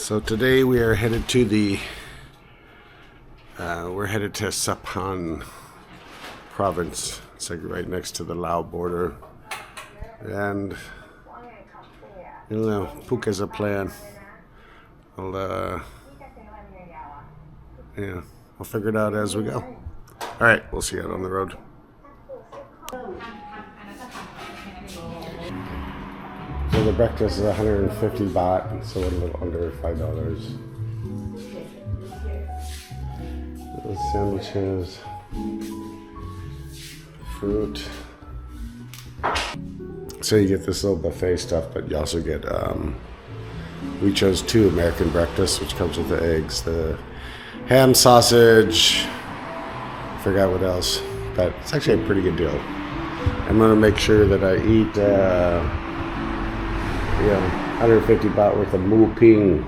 So today we are headed to we're headed to Sapan province. It's like right next to the Lao border. And I don't know, Phuc has a plan. I'll figure it out as we go. Alright, we'll see you out on the road. So the breakfast is 150 baht, so a little under $5. Little sandwiches, fruit. So you get this little buffet stuff, but you also get, we chose 2 American breakfasts, which comes with the eggs, the ham, sausage, forgot what else, but it's actually a pretty good deal. I'm gonna make sure that I eat, 150 baht worth of mu ping.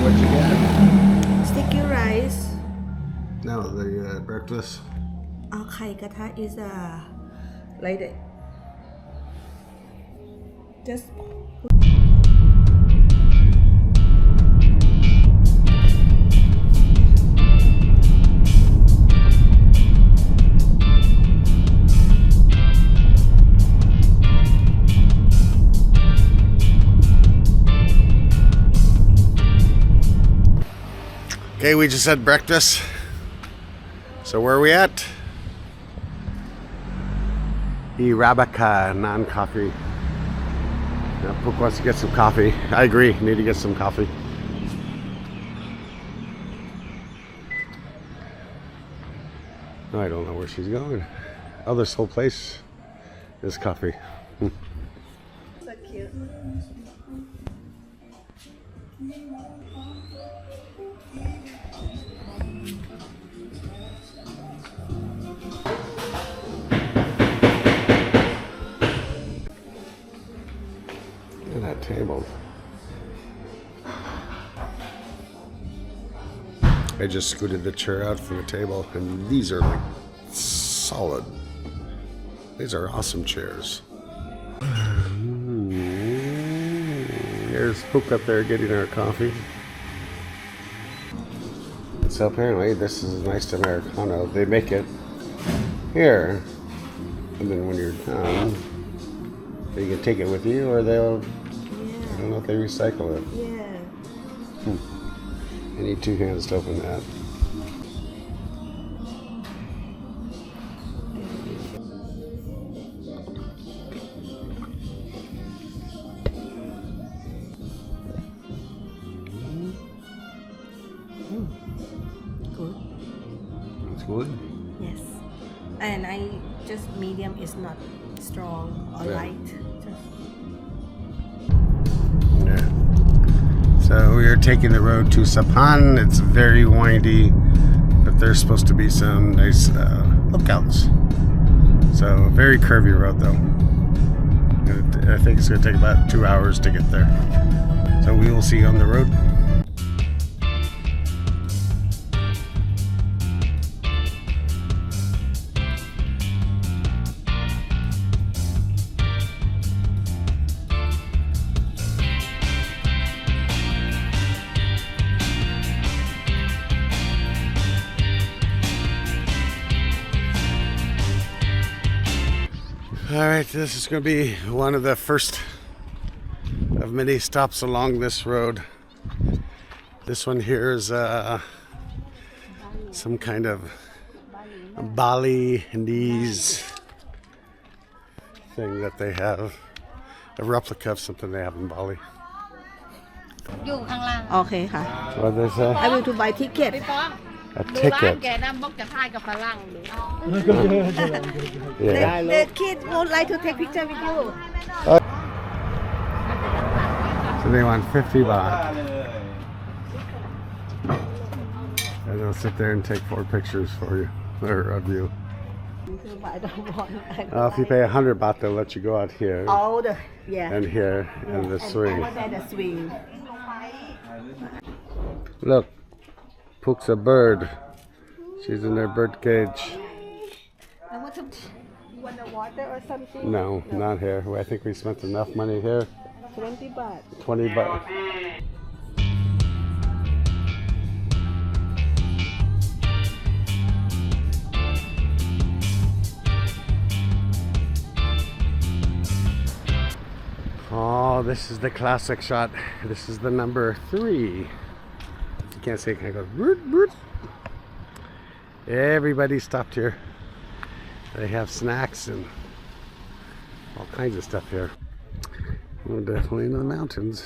What you get? Sticky rice. No, the breakfast. Khai katha is like that. Just Okay, we just had breakfast. So where are we at? Arabica, non-coffee. Now, Phuc wants to get some coffee. I agree, need to get some coffee. No, I don't know where she's going. Oh, this whole place is coffee. so cute. Look at that table. I just scooted the chair out from the table, and these are like solid. These are awesome chairs. There's Phuc up there getting our coffee. So apparently this is a nice Americano. They make it here, and then when you're done, you can take it with you, or they'll, I don't know if they recycle it. Yeah. I need 2 hands to open that. Good. It's good. Yes. And I just medium is not strong or Yeah. light. Yeah. So we are taking the road to Sapan. It's very windy, but there's supposed to be some nice lookouts. So a very curvy road though. I think it's going to take about 2 hours to get there. So we will see you on the road. Alright, this is going to be one of the first of many stops along this road. This one here is some kind of Balinese thing that they have. A replica of something they have in Bali. Okay ค่ะ What did they say? I will to buy ticket. A ticket. Yeah. The kid would like to take picture with you. So they want 50 baht. And they'll sit there and take 4 pictures for you, or of you. But I don't want. If you pay 100 baht, they'll let you go out here All the and here and the swing. And the swing. Look, Phuc's a bird. She's in her bird cage. I want the water or something? No, not here. I think we spent enough money here. 20 baht. 20 baht. Oh, this is the classic shot. This is the number 3. You can't say it, kind of goes root, root. Everybody stopped here. They have snacks and all kinds of stuff here. We're definitely in the mountains.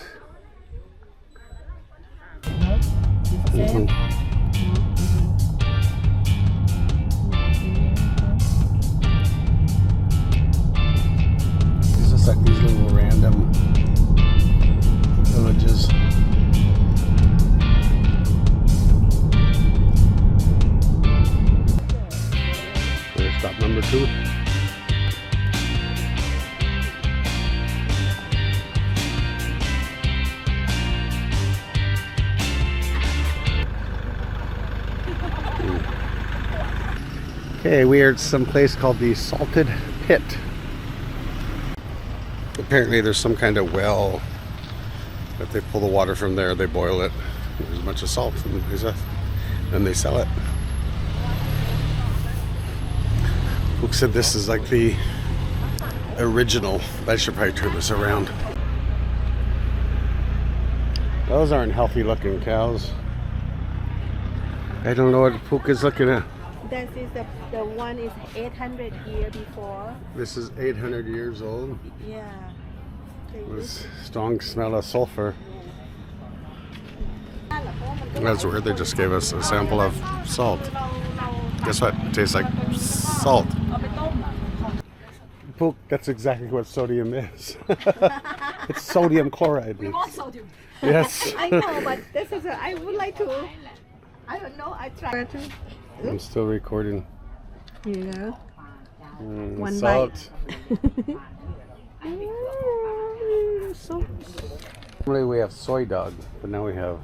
It's just like these little random villages. There's stop number 2. Okay, we are at some place called the Salted Pit. Apparently there's some kind of well that they pull the water from there, they boil it, there's a bunch of salt, and then they sell it. Luke said this is like the original. I should probably turn this around. Those aren't healthy looking cows. I don't know what Pook is looking at. That is the one is 800 years before. This is 800 years old. Yeah. With strong smell of sulfur. That's weird. They just gave us a sample of salt. Guess what? It tastes like salt. Pook, that's exactly what sodium is. It's sodium chloride. We want sodium. Yes. I know, but this is I would like to. I don't know. I try to. I'm still recording. Here you go. One salt. So. Normally we have soy dog, but now we have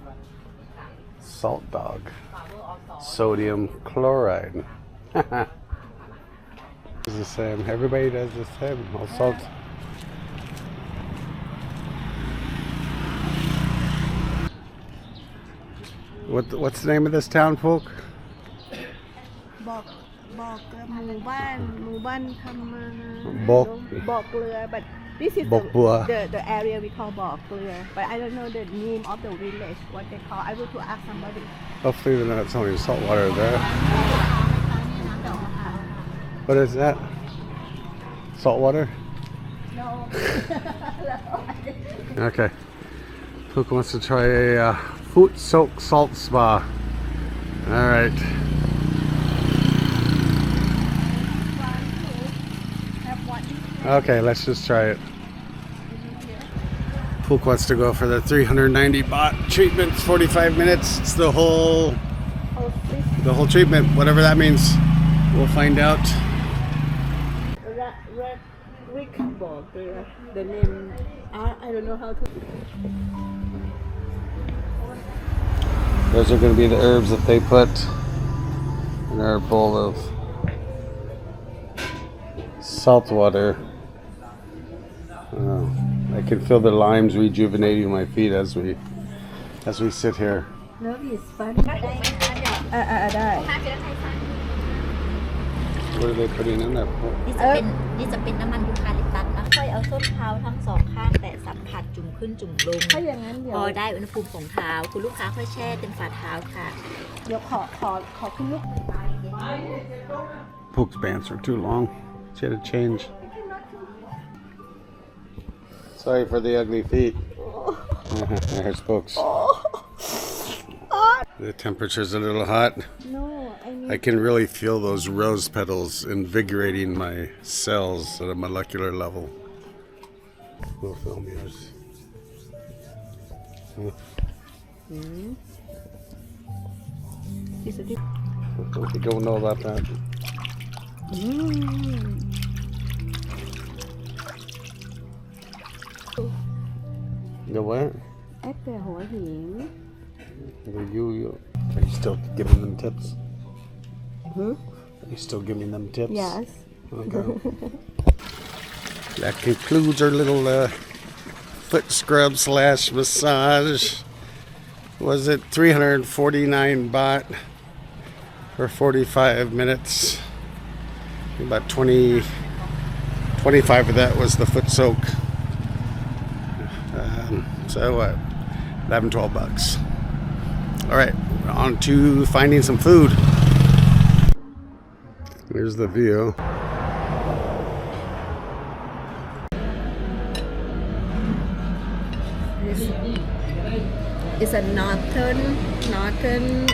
salt dog. Sodium chloride. It's the same. Everybody does the same. All salt. What's the name of this town, Pook? บอกหมู่บ้านทำมา Bo Kluea, but this is Bo Kluea. the area we call Bo Kluea, but I don't know the name of the village, what they call. I will to ask somebody. Hopefully they're not selling salt water there. What is that? Salt water? No. Okay. Pook wants to try a foot-soaked salt spa. All right. Okay, let's just try it. Pook wants to go for the 390 baht treatment. 45 minutes. It's the whole treatment, whatever that means. We'll find out. The name, I don't know how to. Those are going to be the herbs that they put in our bowl of salt water. I can feel the limes rejuvenating my feet as we sit here. Love is fun. ได้ What are they putting in that? นี่จะเป็นน้ำมันยูคาลิปตัสนะค่อยเอาส้นเท้าทั้งสองข้างแตะสัมผัสจุ่มขึ้นจุ่มลง ถ้าอย่างนั้นเดี๋ยว พอได้อุณหภูมิของเท้าคุณลูกค้าค่อยแช่เต็มฝ่าเท้าค่ะ เดี๋ยวขอคุณลูก Pook's pants are too long. She had to change. Sorry for the ugly feet. There's Pook's. The temperature's a little hot. No, I can really feel those rose petals invigorating my cells at a molecular level. We'll film yours. We don't know about that. The what? At the หัวหิน Are you still giving them tips? Hmm? Are you still giving them tips? Yes. Okay. That concludes our little foot scrub slash massage. Was it 349 baht for 45 minutes? About 25 of that was the foot soak. So what? 11, 12 bucks. All right, on to finding some food. Here's the view. It's a northern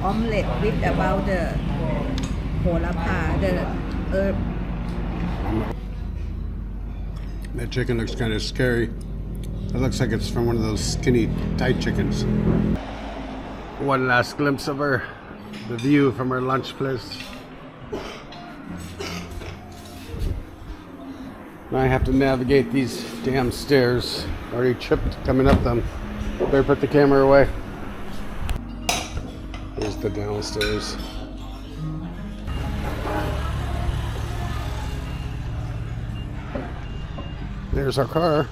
omelette with about the holapa, the herb. That chicken looks kind of scary. It looks like it's from one of those skinny Thai chickens. One last glimpse of the view from our lunch place. Now I have to navigate these damn stairs. Already tripped coming up them. Better put the camera away. Here's the downstairs. There's our car.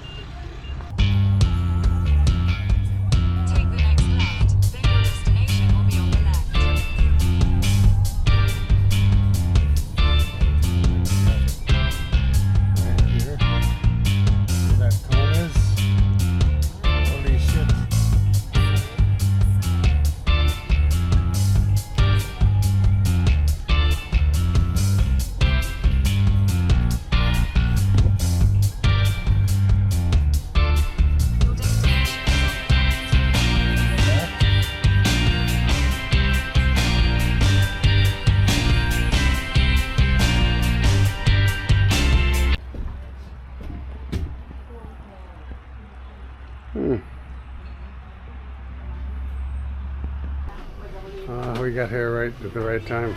We got here right at the right time.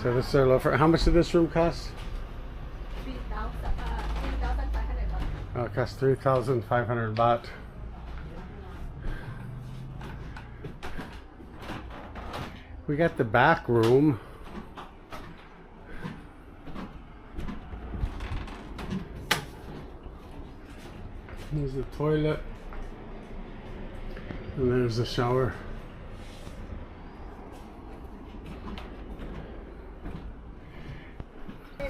So this is our loafer. How much did this room cost? 3,500 baht. Oh, it cost 3,500 baht. We got the back room. There's the toilet. And there's the shower.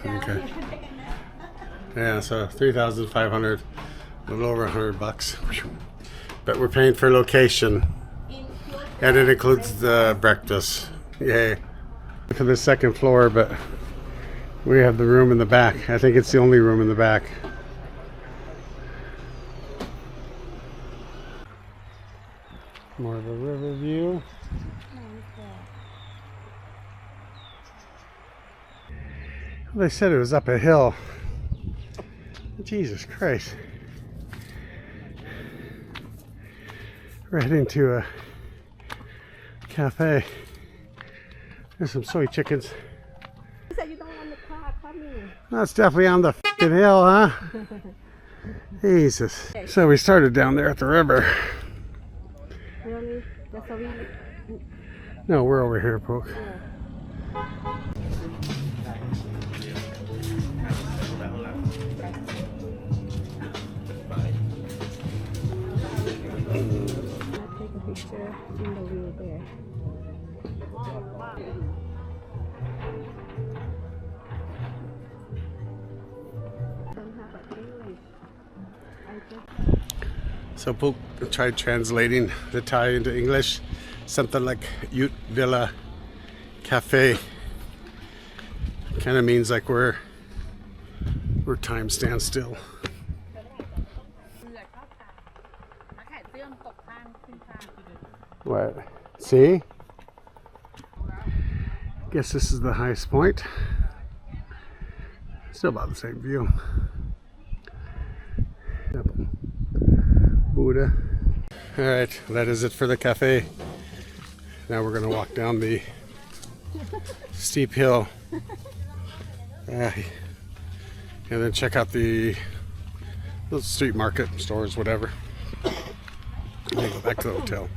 Okay. Yeah, so 3,500, a little over 100 bucks. But we're paying for location. And it includes the breakfast. Yay. For the second floor, but we have the room in the back. I think it's the only room in the back. More of a river view. They said it was up a hill. Jesus Christ. We're heading to a cafe. There's some soy chickens. You said you don't want the car coming. That's definitely on the fucking hill, huh? Jesus. So we started down there at the river. Really? That's how we... No, we're over here, Poke. Picture in the wheel there. So Pook tried translating the Thai into English. Something like Ute Villa Cafe. Kind of means like where time stands still. What? See? Guess this is the highest point. Still about the same view. Yep. Buddha. Alright, that is it for the cafe. Now we're going to walk down the steep hill. And then check out the little street market, stores, whatever. And then go back to the hotel.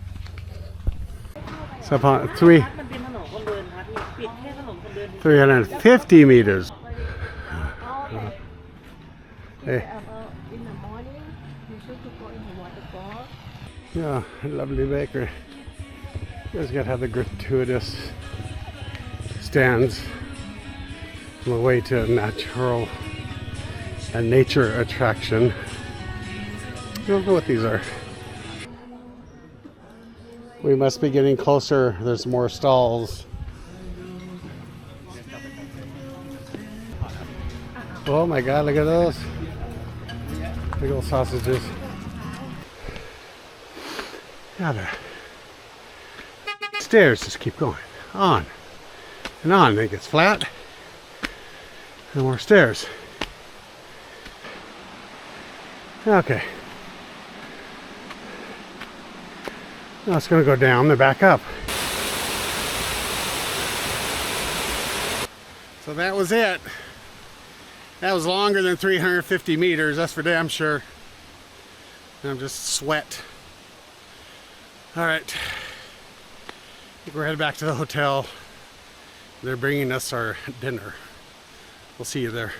Sapan, 350 meters. Hey. In the morning, waterfall. Yeah, lovely bakery. You guys gotta have the gratuitous stands on the way to a natural and nature attraction. I don't know what these are. We must be getting closer. There's more stalls. Oh my God, look at those. Big old sausages. Gotta. Stairs just keep going on and on. Then it gets flat and more stairs. Okay. Now it's going to go down then back up. So that was it. That was longer than 350 meters, that's for damn sure. I'm just sweat. Alright. I think we're headed back to the hotel. They're bringing us our dinner. We'll see you there.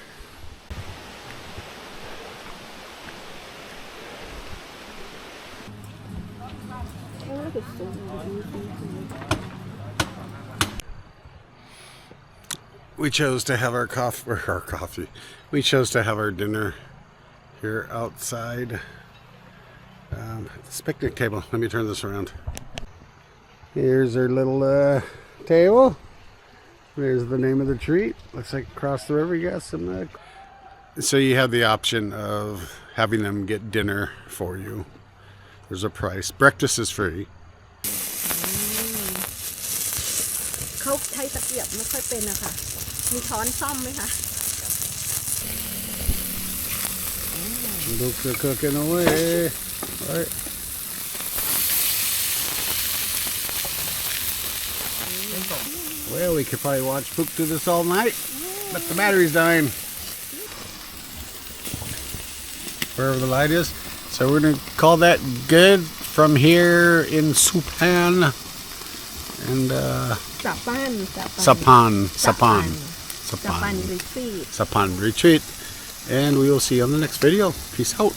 We chose to have our coffee. We chose to have our dinner here outside. This picnic table. Let me turn this around. Here's our little table. There's the name of the treat. Looks like across the river you got some. So you have the option of having them get dinner for you. There's a price. Breakfast is free. เขาใช้ตะเกียบไม่ค่อยเป็นนะคะมีช้อนซ่อมไหมคะ Books are cooking away. Right. Well, we could probably watch Poop do this all night, but the battery's dying. Wherever the light is. So we're going to call that good from here in Sapan and Sapan retreat. And we will see you on the next video. Peace out.